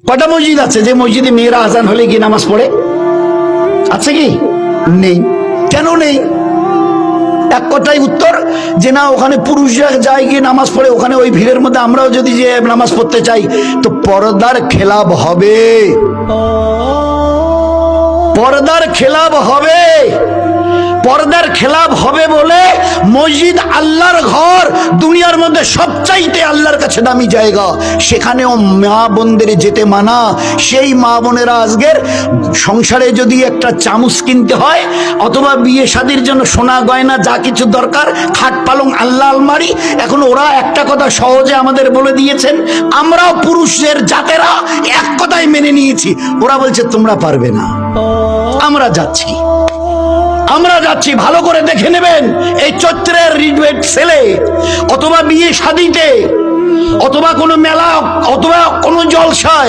কটা মসজিদ আছে যে মসজিদে মেয়েরা আজান হলে গিয়ে নামাজ পড়ে? আছে কি? নেই। কেন নেই? এক কথাই উত্তর, যে না ওখানে পুরুষরা যায় গিয়ে নামাজ পড়ে, ওখানে ওই ভিড়ের মধ্যে আমরাও যদি যে নামাজ পড়তে চাই তো পর্দার খেলাপ হবে, পর্দার খেলাপ হবে। পর্দার খেলাপ হবে বলে মসজিদ আল্লাহর ঘর, দুনিয়ার মধ্যে সবচাইতে আল্লাহর কাছে দামি জায়গা, সেখানেও মা বোনদের যেতে মানা। সেই মা বোনেরা আজকের সংসারে যদি একটা চামচ কিনতে হয় অথবা বিয়ে শাদীর জন্য সোনা গয়না যা কিছু দরকার, খাট পালং আল্লাহ আলমারি, এখন ওরা একটা কথা সহজে আমাদের বলে দিয়েছেন, আমরাও পুরুষের জাতেরা এক কথাই মেনে নিয়েছি। ওরা বলছে তোমরা পারবে না, আমরা যাচ্ছি, আমরা যাচ্ছি। ভালো করে দেখে নেবেন, এই চৈত্রের রিডওয়েট ছেলে অথবা বিয়ে শাদীতে অথবা কোনো মেলা অথবা কোনো জলসায়